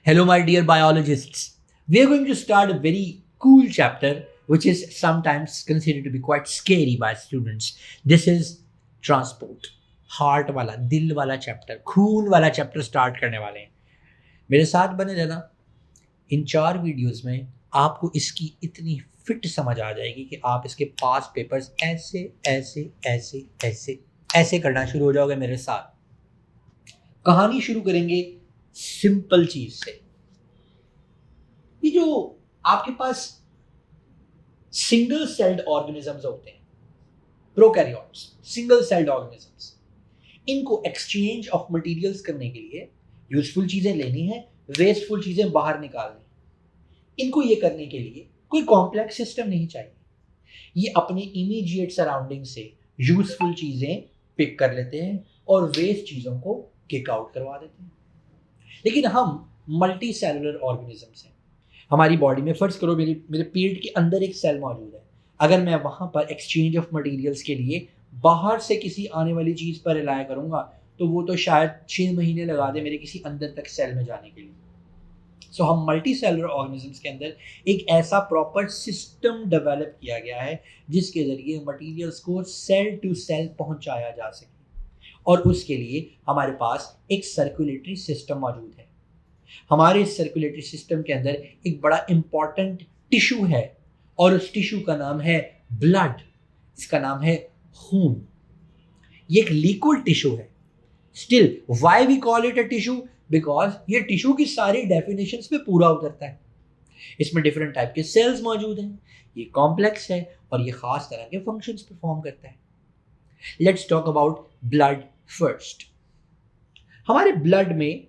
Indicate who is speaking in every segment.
Speaker 1: Hello, my dear biologists. We are going to start a very cool chapter, which is sometimes considered to be quite scary by students. This is transport. Heart वाला, दिल वाला chapter, खून वाला chapter start करने वाले हैं. मेरे साथ बने रहना. इन 4 वीडियोस में आपको इसकी इतनी फिट समझ आ जाएगी कि आप इसके पास पेपर्स ऐसे ऐसे ऐसे ऐसे ऐसे करना शुरू हो जाओगे मेरे साथ. कहानी शुरू करेंगे सिंपल चीज से. ये जो आपके पास सिंगल सेल्ड ऑर्गेनिजम्स होते हैं, प्रोकैरियोट्स, सिंगल सेल्ड ऑर्गेनिजम्स, इनको एक्सचेंज ऑफ मटेरियल्स करने के लिए यूजफुल चीजें लेनी है, वेस्टफुल चीजें बाहर निकालनी. इनको ये करने के लिए कोई कॉम्प्लेक्स सिस्टम नहीं चाहिए. ये अपने इमीडिएट सराउंडिंग से यूजफुल चीजें पिक कर लेते हैं और वेस्ट चीजों को किक आउट करवा देते हैं. लेकिन हम मल्टी सेलुलर ऑर्गेनिजम्स हैं. हमारी बॉडी में फर्ज करो मेरे पेट के अंदर एक सेल मौजूद है. अगर मैं वहाँ पर एक्सचेंज ऑफ मटेरियल्स के लिए बाहर से किसी आने वाली चीज़ पर रिलाय करूँगा तो वो तो शायद 6 महीने लगा दे मेरे किसी अंदर तक सेल में जाने के लिए. सो हम मल्टी सेलुलर ऑर्गेनिजम्स के अंदर एक ऐसा प्रॉपर सिस्टम डेवलप किया गया है जिसके ज़रिए मटीरियल्स को सेल टू सेल पहुँचाया जा सके. और उसके लिए हमारे पास एक सर्कुलेटरी सिस्टम मौजूद है. हमारे इस सर्कुलेटरी सिस्टम के अंदर एक बड़ा इंपॉर्टेंट टिश्यू है और उस टिश्यू का नाम है ब्लड. इसका नाम है खून. ये एक लिक्विड टिश्यू है. Still why we call it a tissue? Because ये टिश्यू की सारी डेफिनेशंस पे पूरा उतरता है. इसमें डिफरेंट टाइप के सेल्स मौजूद हैं. ये कॉम्प्लेक्स है और ये खास तरह के फंक्शंस परफॉर्म करता है. Let's talk about blood first. हमारे ब्लड में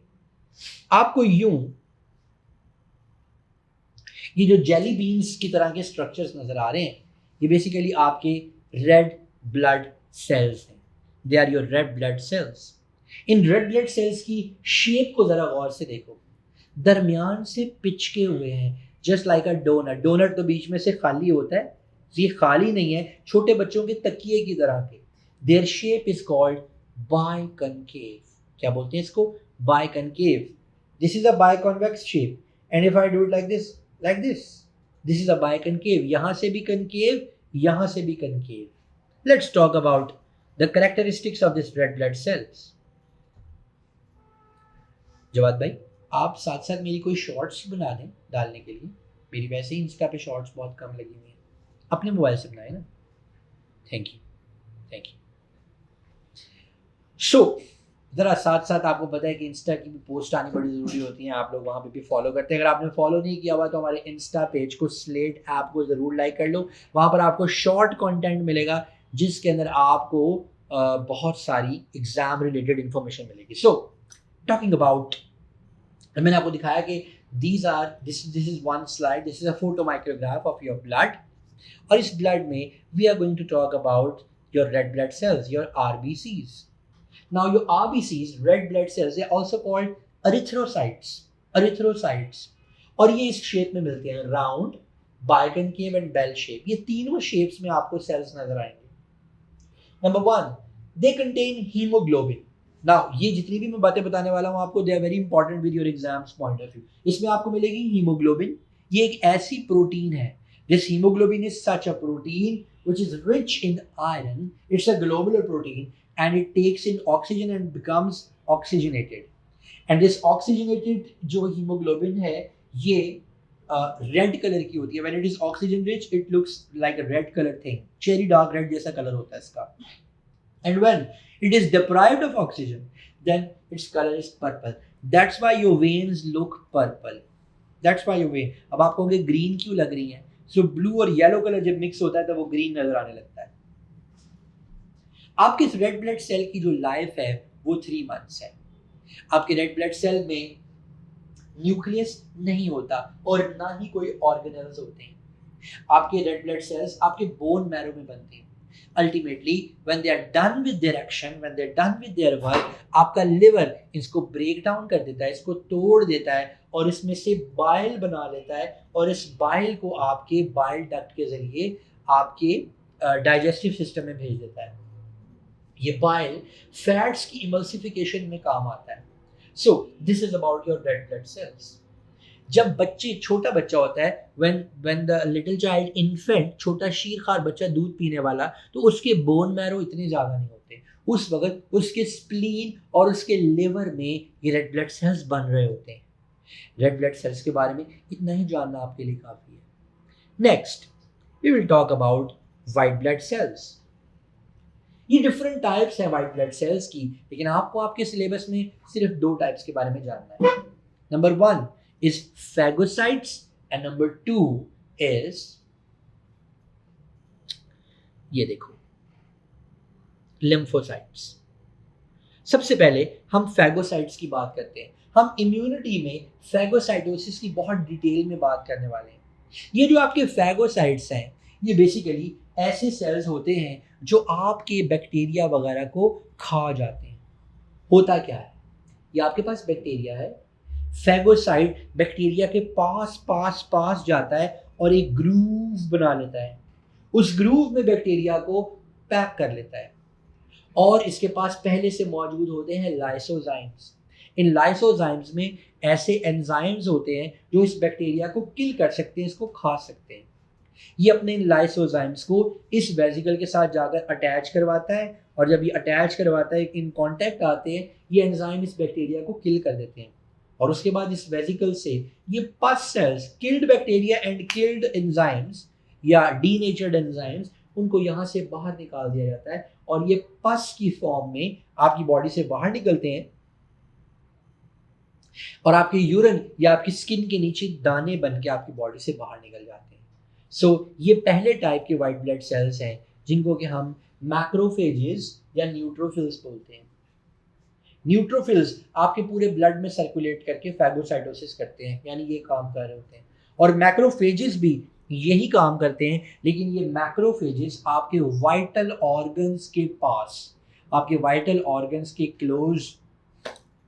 Speaker 1: आपको यूं ये जो जेली बीन्स की तरह के स्ट्रक्चर्स नजर आ रहे हैं, ये बेसिकली आपके रेड ब्लड सेल्स हैं. They are your red blood cells. इन रेड ब्लड सेल्स की शेप को जरा गौर से देखो. दरमियान से पिचके हुए हैं, just like a doughnut. Doughnut तो बीच में से खाली होता है, ये खाली नहीं है, छोटे बच्चों के तकिए की तरह के. Their shape is called biconcave. क्या बोलते हैं इसको? Biconcave. This is a biconvex shape, and if I do it like this, this is a biconcave. यहाँ से भी concave, यहाँ से भी concave. Let's talk about the characteristics of this red blood cells. Jawad भाई, आप साथ साथ मेरी कोई शॉर्ट्स बना दें डालने के लिए. मेरी वैसे ही इंस्टा पे शॉर्ट्स बहुत कम लगी हुई हैं. अपने मोबाइल से बनाए ना. Thank you. सो ज़रा साथ साथ आपको पता है कि इंस्टा की भी पोस्ट आनी बड़ी ज़रूरी होती है. आप लोग वहाँ पे भी फॉलो करते हैं. अगर आपने फॉलो नहीं किया हुआ तो हमारे इंस्टा पेज को, स्लेट ऐप को ज़रूर लाइक कर लो. वहाँ पर आपको शॉर्ट कंटेंट मिलेगा जिसके अंदर आपको बहुत सारी एग्ज़ाम रिलेटेड इंफॉर्मेशन मिलेगी. सो टॉकिंग अबाउट, मैंने आपको दिखाया कि this is one slide. This is a photo micrograph of your blood. और इस ब्लड में we are going to talk about your red blood cells, your RBCs. Now your RBCs, red blood cells, they are also called erythrocytes. और ये इस shape में मिलते हैं, round, biconcave and bell shape. ये तीनों शेप्स में आपको सेल्स नजर आएंगे. Number 1, they contain haemoglobin. Now ये जितनी भी मैं बातें बताने वाला हूँ आपको, they are very important with your exams point of view. इसमें आपको मिलेगी हीमोग्लोबिन. ये एक ऐसी प्रोटीन है. This haemoglobin is such a protein which is rich in iron. It's a globular protein and it takes in oxygen and becomes oxygenated. And this oxygenated जो hemoglobin है, ये रेड कलर की होती है. When it is oxygen rich, it looks like a red color thing. Cherry dark red जैसा colour होता है इसका. And when it is deprived of oxygen, then its color is purple. That's why your veins look purple. That's why your vein. अब आप कहोगे green क्यों लग रही है? सो ब्लू और येलो कलर जब मिक्स होता है तो वो ग्रीन नजर आने लगता है. आपके रेड ब्लड सेल की जो लाइफ है वो 3 मंथ्स है. आपके रेड ब्लड सेल में न्यूक्लियस नहीं होता और ना ही कोई ऑर्गेनेल्स होते हैं. आपके रेड ब्लड सेल्स आपके बोन मैरो में बनते हैं. Ultimately when they are done with their action, when they are done with their work, आपका लिवर इसको ब्रेक डाउन कर देता है, इसको तोड़ देता है और इसमें से बाइल बना लेता है. और इस बाइल को आपके बाइल डक्ट के जरिए आपके डाइजेस्टिव सिस्टम में भेज देता है. ये बाइल फैट्स की इमल्सिफिकेशन में काम आता है. So this is about your red blood sales. जब बच्चे छोटा बच्चा होता है, when the little child infant, छोटा शीरखार बच्चा दूध पीने वाला, तो उसके बोन मैरो इतने ज़्यादा नहीं होते, उस वक्त उसके स्प्लीन और उसके लिवर में ये रेड ब्लड सेल्स बन रहे होते हैं। रेड ब्लड सेल्स के बारे में इतना ही जानना आपके लिए काफ़ी है। Next we will talk about white blood cells. ये डिफरेंट टाइप्स हैं वाइट ब्लड सेल्स की, लेकिन आपको आपके सिलेबस में सिर्फ 2 टाइप्स के बारे में जानना है। Number 1 is phagocytes and number 2 is, ये देखो, लिम्फोसाइट्स। सबसे पहले हम फैगोसाइट्स की बात करते हैं। हम इम्यूनिटी में फैगोसाइटोसिस की बहुत डिटेल में बात करने वाले हैं। ये जो आपके फैगोसाइट्स हैं, ये बेसिकली ऐसे सेल्स होते हैं जो आपके बैक्टीरिया वगैरह को खा जाते हैं। होता क्या है, ये आपके पास बैक्टीरिया है, फैगोसाइट बैक्टीरिया के पास जाता है और एक ग्रूव बना लेता है। उस ग्रूव में बैक्टीरिया को पैक कर लेता है और इसके पास पहले से मौजूद होते हैं लाइसोजाइम्स। इन लाइसोजाइम्स में ऐसे एंजाइम्स होते हैं जो इस बैक्टीरिया को किल कर सकते हैं, इसको खा सकते हैं। ये अपने इन लाइसोजाइम्स को इस वेजिकल के साथ जाकर अटैच करवाता है और जब ये अटैच करवाता है, इन कांटेक्ट आते हैं, ये एंजाइम इस बैक्टीरिया को किल कर देते हैं और उसके बाद इस वेजिकल से ये पस sales, killed bacteria and killed enzymes या डीनेचर्ड एंजाइम्स, उनको यहाँ से बाहर निकाल दिया जाता है और ये पस की फॉर्म में आपकी बॉडी से बाहर निकलते हैं और आपके यूरिन या आपकी स्किन के नीचे दाने बन के आपकी बॉडी से बाहर निकल जाते हैं। सो ये पहले टाइप के वाइट ब्लड सेल्स हैं जिनको कि हम मैक्रोफेजेस या न्यूट्रोफिल्स बोलते हैं। न्यूट्रोफिल्स आपके पूरे ब्लड में सर्कुलेट करके फैगोसाइटोसिस करते हैं, यानी ये काम कर रहे होते हैं। और मैक्रोफेजेस भी यही काम करते हैं, लेकिन ये मैक्रोफेजेस आपके वाइटल ऑर्गन्स के पास, आपके वाइटल ऑर्गन्स के क्लोज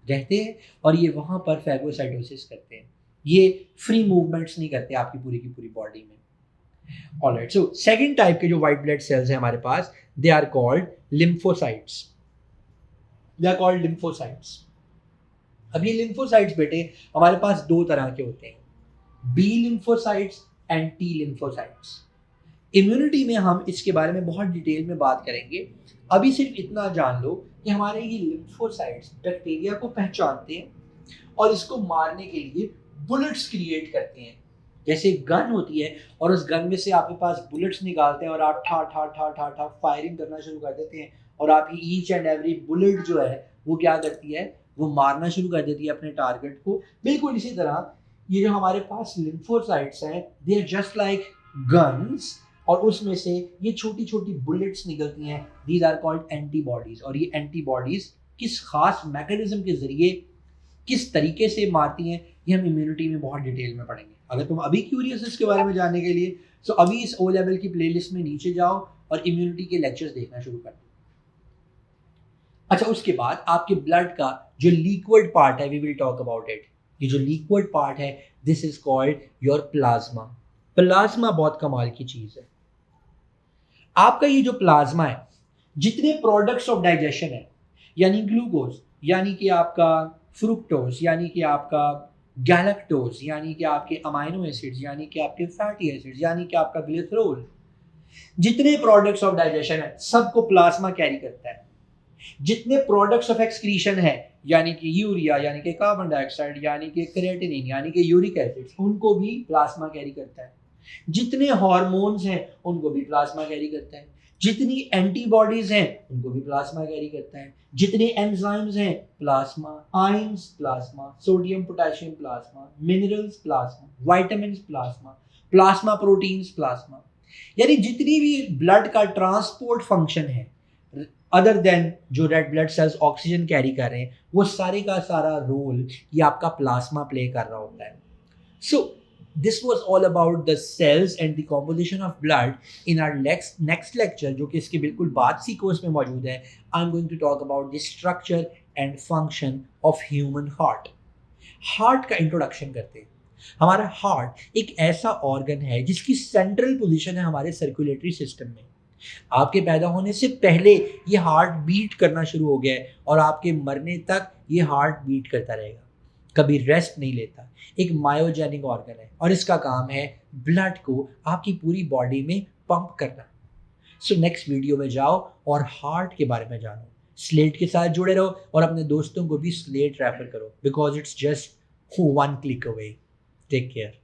Speaker 1: रहते हैं और ये वहाँ पर फैगोसाइटोसिस करते हैं। ये फ्री मूवमेंट्स नहीं करते आपकी पूरी की पूरी बॉडी में। ऑलराइट, सो सेकंड टाइप के जो वाइट ब्लड सेल्स हैं हमारे पास, they are called lymphocytes. They are called lymphocytes. अब ये लिम्फोसाइट्स बेटे हमारे पास 2 तरह के होते हैं, B lymphocytes and T lymphocytes. Immunity में हम इसके बारे में बहुत डिटेल में बात करेंगे। अभी सिर्फ इतना जान लो कि हमारे ये लिम्फोसाइट्स बैक्टीरिया को पहचानते हैं और इसको मारने के लिए बुलेट्स क्रिएट करते हैं। जैसे गन होती है और उस गन में से आपके पास बुलेट्स निकालते हैं और आप ठा ठा ठा ठा ठा फायरिंग करना शुरू कर देते हैं और आपकी ईच एंड एवरी बुलेट जो है वो क्या करती है, वो मारना शुरू कर देती है अपने टारगेट को। बिल्कुल इसी तरह ये जो हमारे पास लिम्फोसाइट्स हैं, they are just like guns और उसमें से ये छोटी छोटी बुलेट्स निकलती हैं। These are called antibodies. और ये एंटीबॉडीज किस खास मैकेनिज्म के जरिए किस तरीके से मारती हैं, ये हम इम्यूनिटी में बहुत डिटेल में पढ़ेंगे। अगर तुम अभी क्यूरियस हो इसके बारे में जानने के लिए, तो अभी इस ओ लेवल की प्लेलिस्ट में नीचे जाओ और इम्यूनिटी के लेक्चर्स देखना शुरू कर दो। अच्छा, उसके बाद आपके ब्लड का जो लिक्विड पार्ट है, we will talk about it. ये जो लिक्विड पार्ट है, this is called your plasma. Plasma बहुत कमाल की चीज है। आपका ये जो प्लाज्मा है, जितने प्रोडक्ट्स ऑफ डाइजेशन है, यानी ग्लूकोज, यानी कि आपका फ्रुक्टोज, यानी कि आपका गैलेक्टोज, यानी कि आपके अमाइनो एसिड्स, यानी कि आपके फैटी एसिड्स, यानी कि आपका ग्लिसरॉल, जितने प्रोडक्ट्स ऑफ डाइजेशन है सबको प्लाज्मा कैरी करता है। जितने प्रोडक्ट्स ऑफ एक्सक्रीशन है, यानी कि यूरिया, यानी कि कार्बन डाइऑक्साइड, यानी कि क्रिएटिनिन, यानी कि यूरिक एसिड, उनको भी प्लाज्मा कैरी करता है। जितने हार्मोन्स हैं उनको भी प्लाज्मा कैरी करता है। जितनी एंटीबॉडीज हैं उनको भी प्लाज्मा कैरी करता है। जितने एंजाइम्स हैं plasma, ions plasma, sodium potassium plasma, minerals plasma, vitamins plasma, plasma proteins plasma. यानी जितनी भी ब्लड का ट्रांसपोर्ट फंक्शन है अदर देन जो red blood sales oxygen carry कर रहे हैं, वो सारे का सारा रोल ये आपका प्लाज्मा प्ले कर रहा होता है। सो this was all about the cells and the composition of blood. In our next lecture, जो कि इसके बिल्कुल बाद सीक्वेंस में मौजूद है, I'm going to talk about the structure and function of human heart. Heart का इंट्रोडक्शन करते हैं। हमारा हार्ट एक ऐसा ऑर्गन है जिसकी सेंट्रल पोजीशन है हमारे सर्कुलेटरी सिस्टम में। आपके पैदा होने से पहले ये हार्ट बीट करना शुरू हो गया है और आपके मरने तक ये हार्ट बीट करता रहेगा। कभी रेस्ट नहीं लेता, एक मायोजेनिक ऑर्गन है और इसका काम है ब्लड को आपकी पूरी बॉडी में पंप करना। सो नेक्स्ट वीडियो में जाओ और हार्ट के बारे में जानो। स्लेट के साथ जुड़े रहो और अपने दोस्तों को भी स्लेट रेफर करो because it's just one click away. Take care.